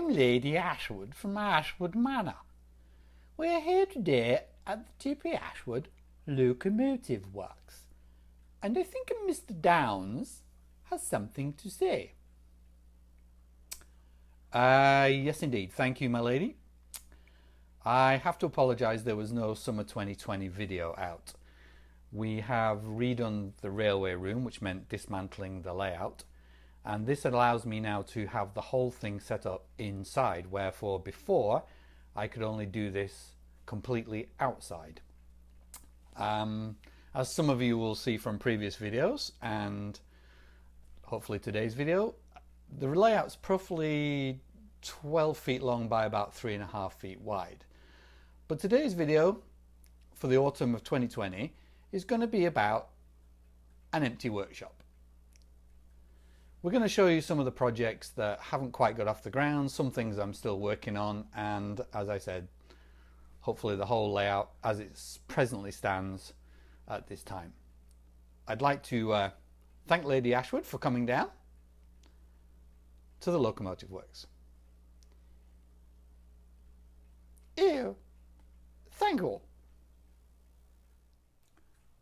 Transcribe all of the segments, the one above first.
I'm Lady Ashwood from Ashwood Manor. We're here today at the TippY Ashwood Locomotive Works, and I think Mr. Downs has something to say. Yes indeed, thank you my lady. I have to apologise there was no summer 2020 video out. We have redone the railway room, which meant dismantling the layout, and this allows me now to have the whole thing set up inside, wherefore before I could only do this completely outside. As some of you will see from previous videos and hopefully today's video, the layout's roughly 12 feet long by about 3.5 feet wide. But today's video for the autumn of 2020 is going to be about an empty workshop. We're going to show you some of the projects that haven't quite got off the ground, some things I'm still working on, and as I said, hopefully the whole layout as it presently stands at this time. I'd like to thank Lady Ashwood for coming down to the Locomotive Works. Ew, thank you.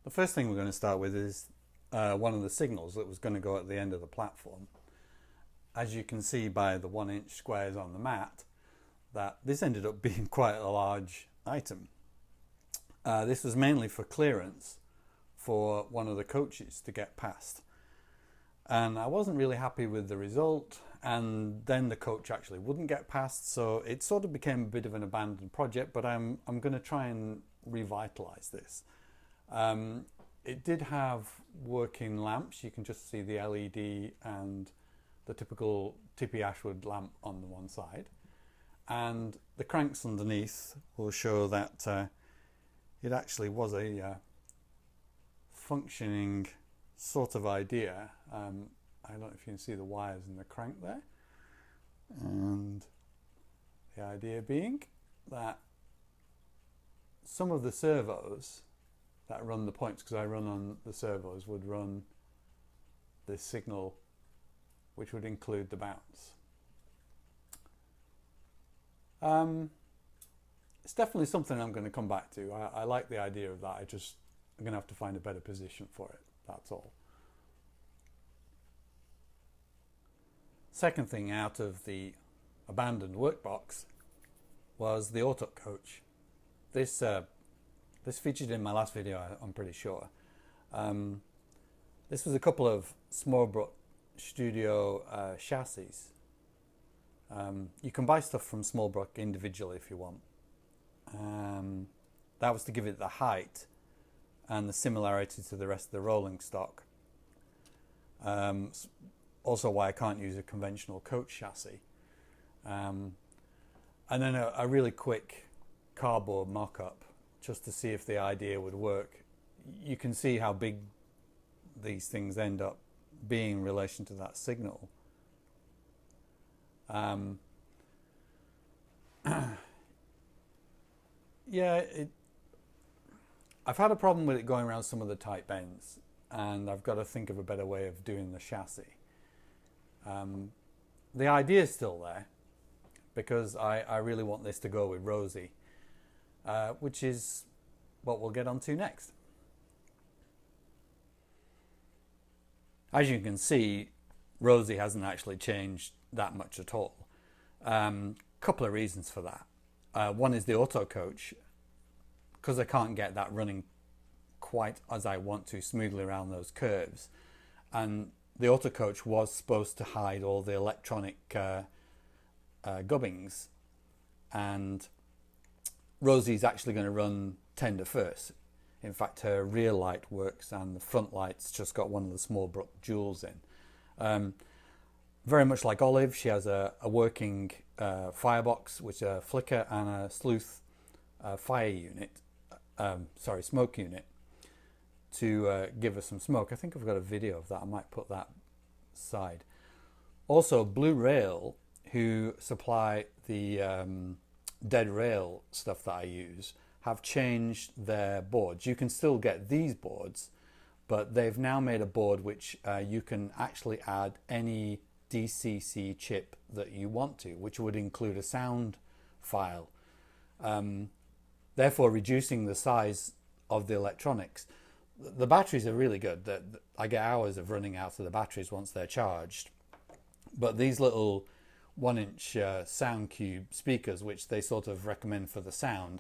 The first thing we're going to start with is one of the signals that was going to go at the end of the platform. As you can see by the 1-inch squares on the mat, that this ended up being quite a large item. This was mainly for clearance for one of the coaches to get past, and I wasn't really happy with the result, and then the coach actually wouldn't get past, so it sort of became a bit of an abandoned project, but I'm going to try and revitalize this. It did have working lamps. You can just see the LED and the typical TippY Ashwood lamp on the one side, and the cranks underneath will show that it actually was a functioning sort of idea. I don't know if you can see the wires in the crank there, and the idea being that some of the servos that run the points, because I run on the servos, would run this signal, which would include the bounce. It's definitely something I'm going to come back to. I like the idea of that. I'm going to have to find a better position for it, that's all. Second thing out of the abandoned workbox was the Autocoach. This featured in my last video, I'm pretty sure. This was a couple of Smallbrook Studio chassis. You can buy stuff from Smallbrook individually if you want. That was to give it the height and the similarity to the rest of the rolling stock. Also why I can't use a conventional coach chassis. And then a really quick cardboard mock-up just to see if the idea would work. You can see how big these things end up being in relation to that signal. Yeah, I've had a problem with it going around some of the tight bends, and I've got to think of a better way of doing the chassis. The idea is still there, because I really want this to go with Rosie, which is what we'll get onto next. As you can see, Rosie hasn't actually changed that much at all. Couple of reasons for that. One is the Autocoach, because I can't get that running quite as I want to smoothly around those curves, and the Autocoach was supposed to hide all the electronic gubbings, and Rosie's actually going to run tender first. In fact, her rear light works and the front light's just got one of the Smallbrook jewels in. Very much like Olive, she has a working firebox, which is a flicker, and a sleuth fire unit, smoke unit, to give us some smoke. I think I've got a video of that. I might put that aside. Also, Blue Rail, who supply the dead rail stuff that I use, have changed their boards. You can still get these boards, but they've now made a board which you can actually add any DCC chip that you want to, which would include a sound file, therefore reducing the size of the electronics. The batteries are really good. I get hours of running out of the batteries once they're charged. But these little 1-inch sound cube speakers, which they sort of recommend for the sound,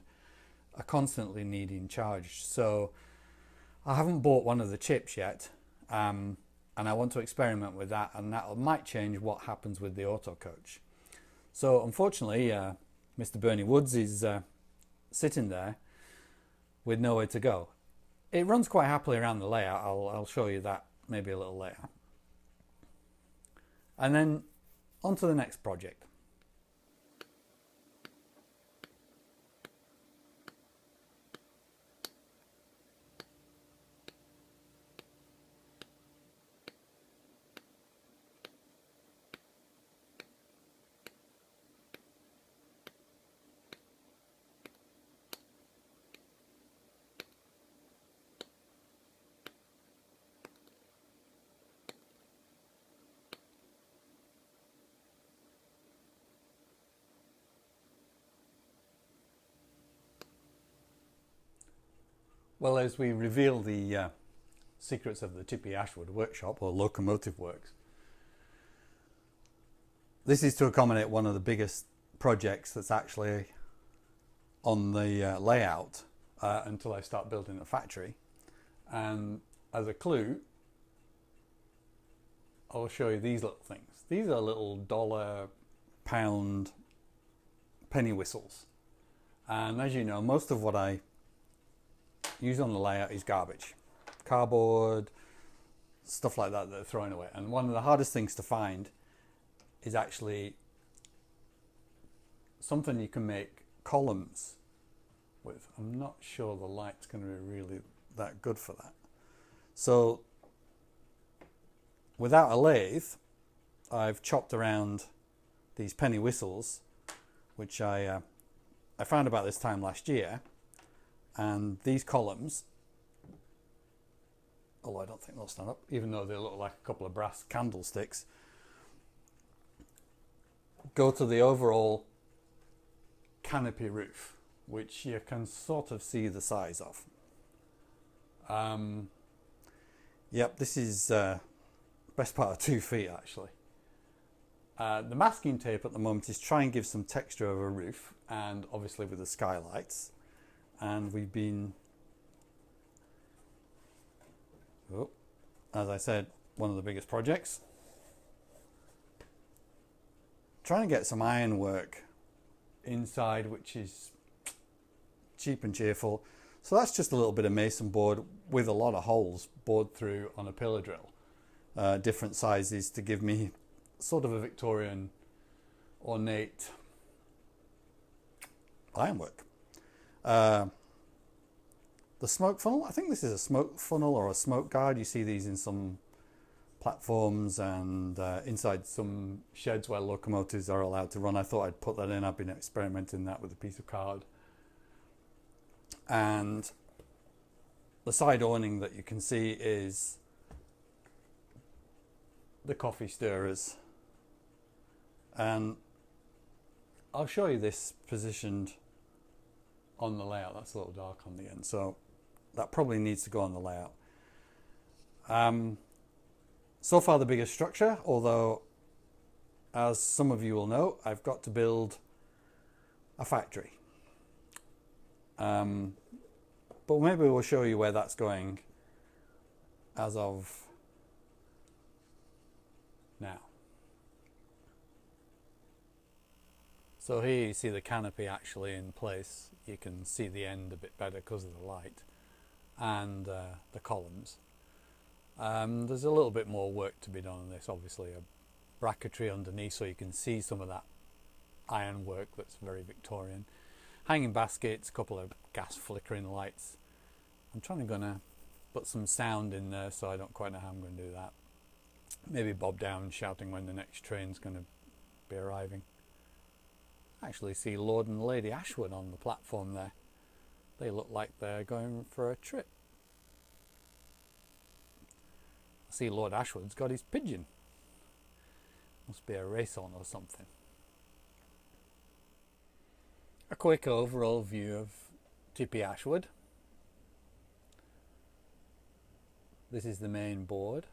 are constantly needing charged. So I haven't bought one of the chips yet, and I want to experiment with that, and that might change what happens with the Autocoach. So unfortunately, Mr. Bernie Woods is sitting there with nowhere to go. It runs quite happily around the layout. I'll show you that maybe a little later. And then on to the next project. Well, as we reveal the secrets of the TippY AshwooD workshop, or locomotive works, this is to accommodate one of the biggest projects that's actually on the layout until I start building a factory. And as a clue, I'll show you these little things. These are little dollar, pound penny whistles. And as you know, most of what I use on the layout is garbage. Cardboard, stuff like that they're throwing away. And one of the hardest things to find is actually something you can make columns with. I'm not sure the light's going to be really that good for that. So without a lathe, I've chopped around these penny whistles, which I found about this time last year. And these columns, although I don't think they'll stand up, even though they look like a couple of brass candlesticks, go to the overall canopy roof, which you can sort of see the size of. Yep, this is best part of 2 feet actually. The masking tape at the moment is try and give some texture of a roof, and obviously with the skylights. And we've been, as I said, one of the biggest projects. Trying to get some ironwork inside, which is cheap and cheerful. So that's just a little bit of mason board with a lot of holes bored through on a pillar drill. Different sizes to give me sort of a Victorian ornate ironwork. The smoke funnel, I think this is a smoke funnel or a smoke guard. You see these in some platforms and inside some sheds where locomotives are allowed to run. I thought I'd put that in. I've been experimenting that with a piece of card. And the side awning that you can see is the coffee stirrers. And I'll show you this positioned on the layout. That's a little dark on the end, so that probably needs to go on the layout. So far the biggest structure, although as some of you will know, I've got to build a factory. But maybe we'll show you where that's going as of now. So here you see the canopy actually in place. You can see the end a bit better because of the light, and the columns. There's a little bit more work to be done on this, obviously a bracketry underneath so you can see some of that iron work that's very Victorian. Hanging baskets, a couple of gas flickering lights. I'm gonna put some sound in there, so I don't quite know how I'm going to do that. Maybe Bob Down shouting when the next train's going to be arriving. I actually see Lord and Lady AshwooD on the platform there. They look like they're going for a trip. I see Lord Ashwood's got his pigeon. Must be a race on or something. A quick overall view of TippY AshwooD. This is the main board.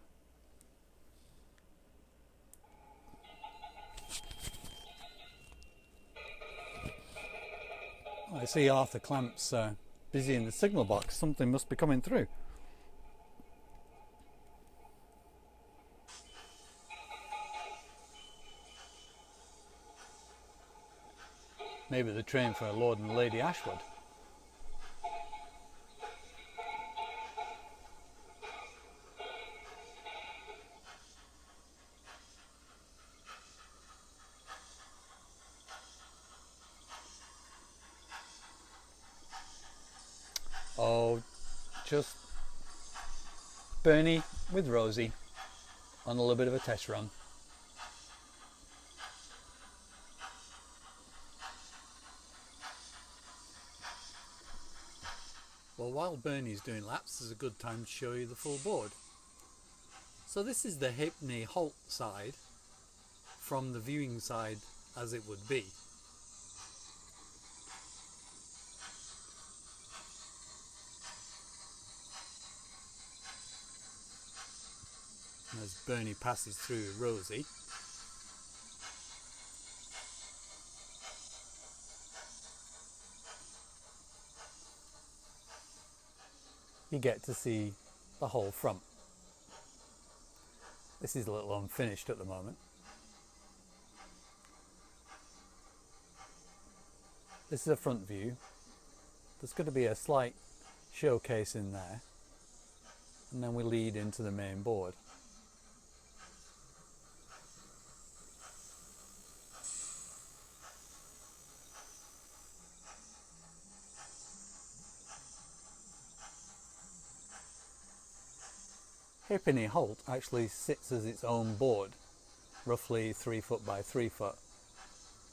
I see Arthur Clamps busy in the signal box. Something must be coming through. Maybe the train for Lord and Lady Ashwood. Oh, just Bernie with Rosie on a little bit of a test run. Well, while Bernie's doing laps, is a good time to show you the full board. So this is the Halfpenny Holt side from the viewing side as it would be. And as Bernie passes through Rosie, you get to see the whole front. This is a little unfinished at the moment. This is a front view. There's going to be a slight showcase in there, and then we lead into the main board. Halfpenny Holt actually sits as its own board, roughly 3 foot by 3 foot,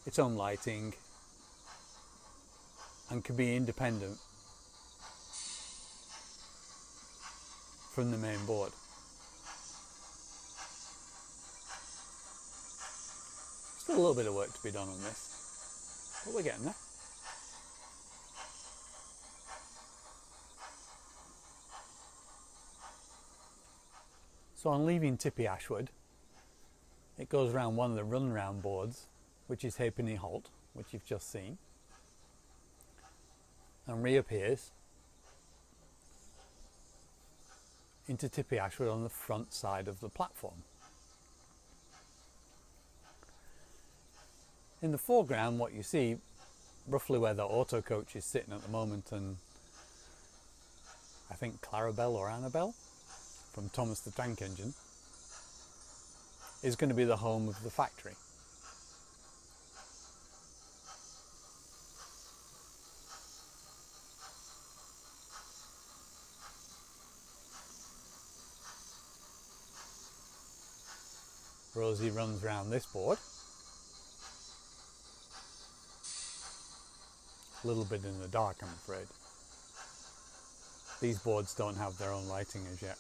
its own lighting, and can be independent from the main board. Still a little bit of work to be done on this, but we're getting there. So on leaving TippY AshwooD, it goes around one of the run round boards, which is Halfpenny Holt, which you've just seen, and reappears into TippY AshwooD on the front side of the platform. In the foreground, what you see, roughly where the Autocoach is sitting at the moment, and I think Clarabelle or Annabelle from Thomas the Tank Engine, is going to be the home of the factory. Rosie runs round this board, a little bit in the dark, I'm afraid. These boards don't have their own lighting as yet.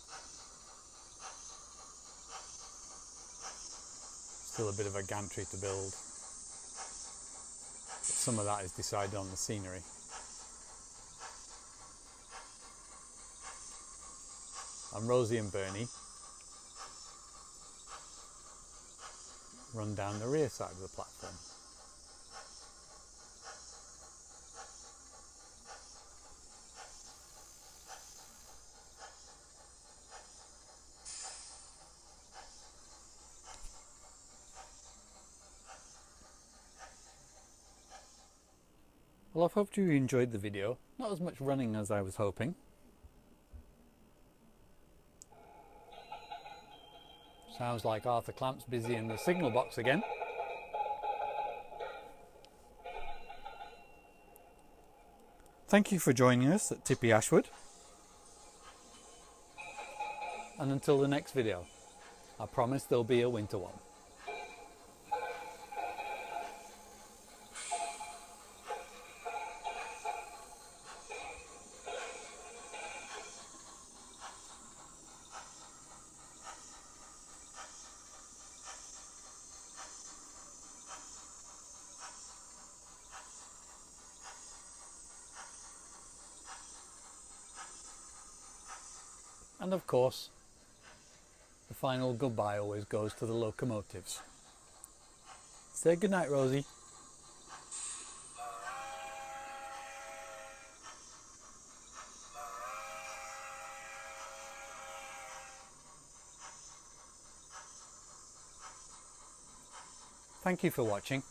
Still a bit of a gantry to build. But some of that is decided on the scenery. And Rosie and Bernie run down the rear side of the platform. Well, I hope you enjoyed the video. Not as much running as I was hoping. Sounds like Arthur Clamp's busy in the signal box again. Thank you for joining us at TippY AshwooD. And until the next video, I promise there'll be a winter one. And of course, the final goodbye always goes to the locomotives. Say goodnight, Rosie. Thank you for watching.